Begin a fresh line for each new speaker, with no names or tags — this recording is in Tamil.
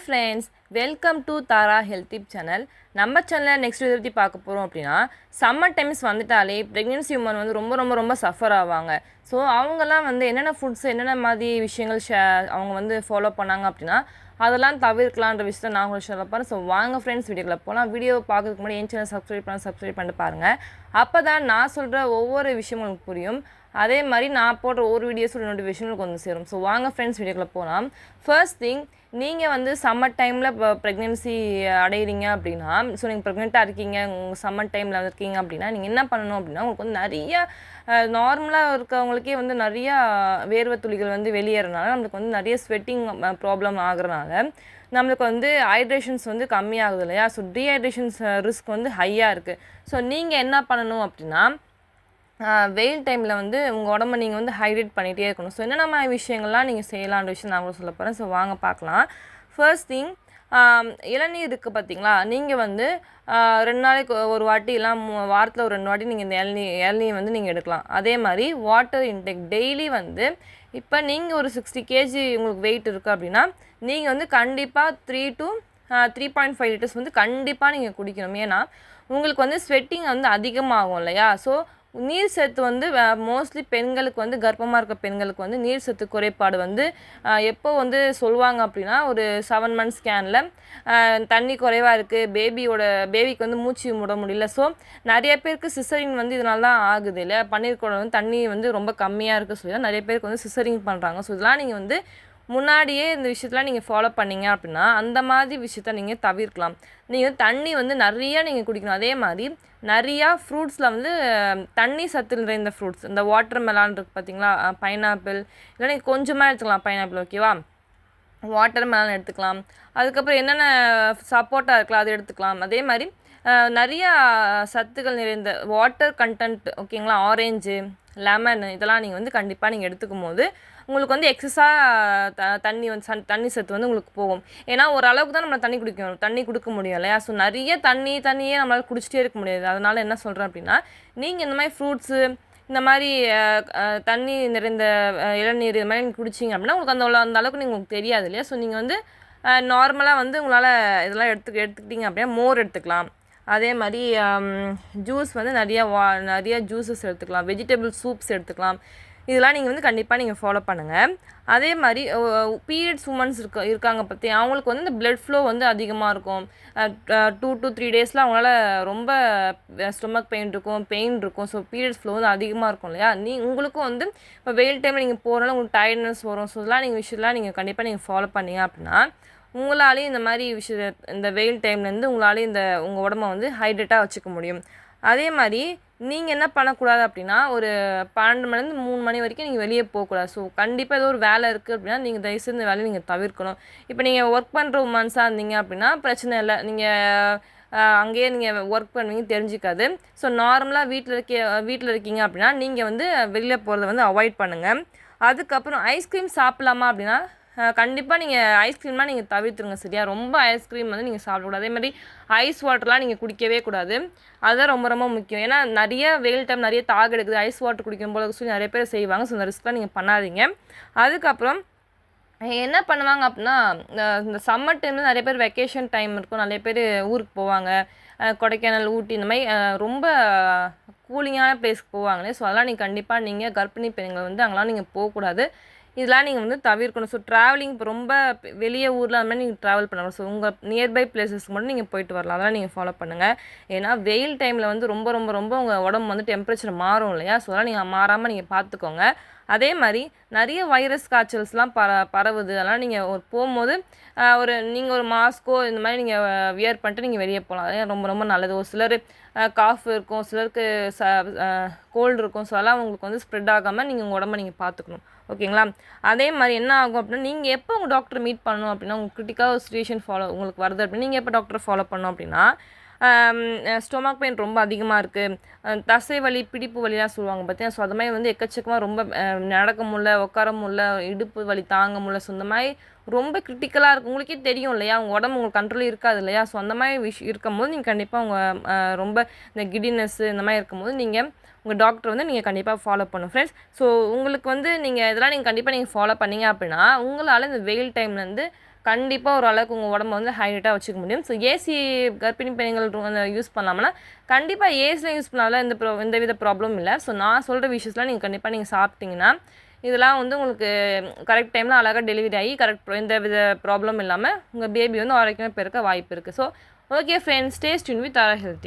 Friends, welcome to Tara health tip channel. நம்ம சேனலில் நெக்ஸ்ட் இதை பற்றி பார்க்க போகிறோம் அப்படின்னா, சம்மர் டைம்ஸ் வந்துட்டாலே ப்ரெக்னென்சி உமன் வந்து ரொம்ப சஃபர் ஆவாங்க. ஸோ அவங்கெல்லாம் வந்து என்னென்ன ஃபுட்ஸ் என்னென்ன மாதிரி விஷயங்கள் அவங்க வந்து ஃபாலோ பண்ணாங்க அப்படின்னா அதெல்லாம் தவிர்க்கலான்ற விஷயத்தை நான் உங்களுக்கு சொல்ல போகிறேன். ஸோ வாங்க ஃப்ரெண்ட்ஸ், வீடியோக்குள்ள போகலாம். வீடியோ பார்க்கறதுக்கு முன்னாடி என் சேனல் சப்ஸ்கிரைப் பண்ணிட்டு பாருங்கள். அப்போ தான் நான் சொல்கிற ஒவ்வொரு விஷயம் உங்களுக்கு புரியும். அதே மாதிரி நான் போடுற ஒரு வீடியோஸோட நோட்டிஃபிகேஷன் உங்களுக்கு வந்து சேரும். ஸோ வாங்க ஃப்ரெண்ட்ஸ், வீடியோக்குள்ள போகலாம். ஃபர்ஸ்ட் திங், நீங்கள் வந்து சம்மர் டைமில் இப்போ ப்ரெக்னென்சி அடையிறீங்க அப்படின்னா, ஸோ நீங்கள் ப்ரெக்னெண்ட்டாக இருக்கீங்க, உங்கள் சம்மர் டைமில் இருக்கீங்க அப்படின்னா நீங்கள் என்ன பண்ணணும் அப்படின்னா, உங்களுக்கு வந்து நிறையா நார்மலாக இருக்கவங்களுக்கே வந்து நிறையா வேர்வை துளிகள் வந்து வெளியேறனால நம்மளுக்கு வந்து நிறைய ஸ்வெட்டிங் ப்ராப்ளம் ஆகுறனால நம்மளுக்கு வந்து ஹைட்ரேஷன்ஸ் வந்து கம்மியாகுது இல்லையா. ஸோ டீஹைட்ரேஷன்ஸ் ரிஸ்க் வந்து ஹையாக இருக்குது. ஸோ நீங்கள் என்ன பண்ணணும் அப்படின்னா, வெயில் டைமில் வந்து உங்கள் உடம்ப நீங்கள் வந்து ஹைட்ரேட் பண்ணிகிட்டே இருக்கணும். ஸோ என்னென்ன மாதிரி விஷயங்கள்லாம் நீங்கள் செய்யலான்ற விஷயம் நான் உங்களுக்கு சொல்ல போகிறேன். ஸோ வாங்க பார்க்கலாம். ஃபர்ஸ்ட் திங், இளநீர் இருக்குது பார்த்தீங்களா, நீங்கள் வந்து 2 நாளைக்கு ஒரு வாட்டி இல்லை வாரத்தில் ஒரு 2 வாட்டி நீங்கள் இந்த இளநீர் வந்து நீங்கள் எடுக்கலாம். அதே மாதிரி வாட்டர் இன்டேக் டெய்லி வந்து, இப்போ நீங்கள் ஒரு 60 கேஜி உங்களுக்கு வெயிட் இருக்குது அப்படின்னா நீங்கள் வந்து கண்டிப்பாக 3 to 3.5 லிட்டர்ஸ் வந்து கண்டிப்பாக நீங்கள் குடிக்கணும். ஏன்னா உங்களுக்கு வந்து ஸ்வெட்டிங் வந்து அதிகமாகும் இல்லையா. ஸோ நீர் சத்து வந்து மோஸ்ட்லி பெண்களுக்கு வந்து கர்ப்பமாக இருக்க பெண்களுக்கு வந்து நீர் சத்து குறைபாடு வந்து எப்போ வந்து சொல்லுவாங்க அப்படின்னா, ஒரு 7 months ஸ்கேனில் தண்ணி குறைவாக இருக்குது, பேபிக்கு வந்து மூச்சு விட முடியல. ஸோ நிறைய பேருக்கு சிசரிங் வந்து இதனால தான் ஆகுது இல்லை. பன்னீர் வந்து தண்ணி வந்து ரொம்ப கம்மியாக இருக்குது சொல்லி தான் நிறைய பேருக்கு வந்து சிசரிங் பண்ணுறாங்க. ஸோ இதெல்லாம் நீங்கள் வந்து முன்னாடியே இந்த விஷயத்தெலாம் நீங்கள் ஃபாலோ பண்ணிங்க அப்படின்னா அந்த மாதிரி விஷயத்த நீங்கள் தவிர்க்கலாம். நீங்கள் தண்ணி வந்து நிறையா நீங்கள் குடிக்கணும். அதே மாதிரி நிறையா ஃப்ரூட்ஸில் வந்து தண்ணி சத்து நிறைந்த ஃப்ரூட்ஸ், இந்த வாட்டர் மெலான் இருக்குது பார்த்தீங்களா, பைனாப்பிள், இல்லை நீங்கள் கொஞ்சமாக எடுத்துக்கலாம் பைனாப்பிள், ஓகேவா. வாட்டர் மெலான் எடுத்துக்கலாம். அதுக்கப்புறம் என்னென்ன சப்போட்டா இருக்கலாம் அது எடுத்துக்கலாம். அதே மாதிரி நிறையா சத்துக்கள் நிறைந்த வாட்டர் கண்டென்ட், ஓகேங்களா, ஆரஞ்சு, லெமன், இதெல்லாம் நீங்கள் வந்து கண்டிப்பாக நீங்கள் எடுத்துக்கும் போது உங்களுக்கு வந்து எக்ஸஸாக தண்ணி சத்து வந்து உங்களுக்கு போகும். ஏன்னா ஓரளவுக்கு தான் நம்ம தண்ணி கொடுக்க முடியும் இல்லையா. ஸோ நிறைய தண்ணியே நம்மளால் குடிச்சிட்டே இருக்க முடியாது. அதனால் என்ன சொல்கிறேன் அப்படின்னா, நீங்கள் இந்த மாதிரி ஃப்ரூட்ஸு, இந்த மாதிரி தண்ணி நிறைந்த இளநீர் இது மாதிரி நீங்கள் குடிச்சிங்க அப்படின்னா உங்களுக்கு அந்த அளவுக்கு உங்களுக்கு தெரியாது இல்லையா. ஸோ நீங்கள் வந்து நார்மலாக வந்து உங்களால் இதெல்லாம் எடுத்துக்கிட்டிங்க அப்படின்னா மோர் எடுத்துக்கலாம். அதே மாதிரி ஜூஸ் வந்து நிறைய ஜூஸஸ் எடுத்துக்கலாம், வெஜிடபிள் சூப்ஸ் எடுத்துக்கலாம். இதெல்லாம் நீங்கள் வந்து கண்டிப்பாக நீங்கள் ஃபாலோ பண்ணுங்கள். அதே மாதிரி பீரியட்ஸ் உமன்ஸ் இருக்காங்க பற்றி, அவங்களுக்கு வந்து இந்த பிளட் ஃப்ளோ வந்து அதிகமாக இருக்கும். 2 to 3 டேஸில் அவங்களால ரொம்ப ஸ்டொமக் பெயின் இருக்கும். ஸோ பீரியட்ஸ் ஃப்ளோ வந்து அதிகமாக இருக்கும் இல்லையா. உங்களுக்கும் வந்து இப்போ வெயில் டைமில் நீங்கள் போகிறனால உங்களுக்கு டயர்ட்னஸ் வரும். ஸோ இதெல்லாம் விஷயம்லாம் நீங்கள் கண்டிப்பாக நீங்கள் ஃபாலோ பண்ணீங்க அப்படின்னா உங்களாலேயும் இந்த மாதிரி இந்த வெயில் டைம்லேருந்து உங்களாலேயும் உங்கள் உடம்ப வந்து ஹைட்ரேட்டாக வச்சுக்க முடியும். அதே மாதிரி நீங்கள் என்ன பண்ணக்கூடாது அப்படின்னா, ஒரு 12 மணிலேருந்து 3 மணி வரைக்கும் நீங்கள் வெளியே போகக்கூடாது. ஸோ கண்டிப்பாக ஏதோ ஒரு வேலை இருக்குது அப்படின்னா நீங்கள் தயவுசெய்து இந்த வேலையை நீங்கள் தவிர்க்கணும். இப்போ நீங்கள் ஒர்க் பண்ணுற உமன்ஸாக இருந்தீங்க அப்படின்னா பிரச்சனை இல்லை, நீங்கள் அங்கேயே நீங்கள் ஒர்க் பண்ணுவீங்க, தெரிஞ்சிக்காது. ஸோ நார்மலாக வீட்டில் இருக்கீங்க அப்படின்னா நீங்கள் வந்து வெளியில் போகிறத வந்து அவாய்ட் பண்ணுங்கள். அதுக்கப்புறம் ஐஸ்கிரீம் சாப்பிட்லாமா அப்படின்னா கண்டிப்பாக நீங்கள் ஐஸ்கிரீம்லாம் நீங்கள் தவிர்த்துருங்க, சரியா. ரொம்ப ஐஸ்கிரீம் வந்து நீங்கள் சாப்பிடக்கூடாது. அதே மாதிரி ஐஸ் வாட்டர்லாம் நீங்கள் குடிக்கவே கூடாது. அதுதான் ரொம்ப முக்கியம். ஏன்னா நிறைய வெயில் டைம் நிறைய எடுக்குது, ஐஸ் வாட்டர் குடிக்கும் போல சொல்லி நிறைய பேர் செய்வாங்க. ஸோ இந்த ரிஸ்க்லாம் நீங்கள் பண்ணாதீங்க. அதுக்கப்புறம் என்ன பண்ணுவாங்க அப்படின்னா, இந்த சம்மர் டைமில் நிறைய பேர் வெக்கேஷன் டைம் இருக்கும், நிறைய பேர் ஊருக்கு போவாங்க, கொடைக்கானல், ஊட்டி, இந்த மாதிரி ரொம்ப கூலிங்கான பிளேஸ்க்கு போவாங்களே. ஸோ அதெல்லாம் நீங்கள் கண்டிப்பாக கர்ப்பிணி பெண்கள் வந்து அங்கெல்லாம் நீங்கள் போகக்கூடாது. இதெல்லாம் நீங்கள் வந்து தவிர்க்கணும். ஸோ ட்ராவலிங் இப்போ ரொம்ப வெளியே ஊரில் அந்த மாதிரி நீங்கள் ட்ராவல் பண்ணணும். ஸோ உங்கள் நியர்பை பிளேசஸ்க்கு மட்டும் நீங்கள் போயிட்டு வரலாம். அதெல்லாம் நீங்கள் ஃபாலோ பண்ணுங்கள். ஏன்னா வெயில் டைமில் வந்து ரொம்ப உங்கள் உடம்பு வந்து டெம்பரேச்சர் மாறும் இல்லையா. ஸோ அதெல்லாம் நீங்கள் மாறாமல் நீங்கள் பார்த்துக்கோங்க. அதே மாதிரி நிறைய வைரஸ் காய்ச்சல்ஸ்லாம் பரவுது. அதெல்லாம் நீங்கள் போகும்போது நீங்கள் ஒரு மாஸ்க்கோ இந்த மாதிரி நீங்கள் வியர் பண்ணிட்டு நீங்கள் வெளியே போகலாம். அதே ரொம்ப நல்லது. ஒரு சிலர் காஃப் இருக்கும், சிலருக்கு கோல்டு இருக்கும். ஸோ அதெல்லாம் உங்களுக்கு வந்து ஸ்ப்ரெட் ஆகாமல் நீங்கள் உங்கள் உடம்பை நீங்கள் பார்த்துக்கணும், ஓகேங்களா. அதே மாதிரி என்ன ஆகும் அப்படின்னா, நீங்கள் எப்போ உங்கள் டாக்டரை மீட் பண்ணணும் அப்படின்னா, உங்களுக்கு கிரிட்டிக்கலாக ஒரு சிச்சுவேஷன் உங்களுக்கு வருது அப்படின்னா நீங்கள் எப்போ டாக்டரை ஃபாலோ பண்ணணும் அப்படின்னா, ஸ்டொமக் பெயின் ரொம்ப அதிகமாக இருக்குது, தசை வலி, பிடிப்பு வலிலாம் சொல்லுவாங்க பார்த்தீங்கன்னா. ஸோ அது மாதிரி வந்து எக்கச்சக்கமாக ரொம்ப நடக்க முடியல, உட்கார முடியல, இடுப்பு வலி தாங்க முடியல. ஸோ இந்த மாதிரி ரொம்ப கிரிட்டிக்கலாக இருக்குது, உங்களுக்கே தெரியும் இல்லையா, உங்கள் உடம்பு உங்களுக்கு கண்ட்ரோல் இருக்காது இல்லையா. ஸோ அந்த மாதிரி இருக்கும்போது நீங்கள் கண்டிப்பாக உங்கள் ரொம்ப இந்த கிடினஸ்ஸு இந்த மாதிரி இருக்கும்போது நீங்கள் உங்கள் டாக்டர் வந்து நீங்கள் கண்டிப்பாக ஃபாலோ பண்ணணும் ஃப்ரெண்ட்ஸ். ஸோ உங்களுக்கு வந்து இதெல்லாம் நீங்கள் கண்டிப்பாக ஃபாலோ பண்ணீங்க அப்படின்னா உங்களால் இந்த வெயில் டைம்லேருந்து கண்டிப்பாக ஓரளவுக்கு உங்கள் உடம்ப வந்து ஹைலைட்டாக வச்சுக்க முடியும். ஸோ ஏசி கர்ப்பிணி பெண்கள் யூஸ் பண்ணலாம்னா கண்டிப்பாக ஏசியில் யூஸ் பண்ணாலும் எந்தவித ப்ராப்ளமும் இல்லை. ஸோ நான் சொல்கிற விஷயஸ்லாம் நீங்கள் கண்டிப்பாக நீங்கள் சாப்பிட்டிங்கன்னா இதெல்லாம் வந்து உங்களுக்கு கரெக்ட் டைமில் அழகாக டெலிவரி ஆகி எந்த வித ப்ராப்ளம் இல்லாமல் உங்கள் பேபி வந்து ஆரோக்கியமாக பிறக்க வாய்ப்பு இருக்குது. So okay friends, stay tune with Tara healthy.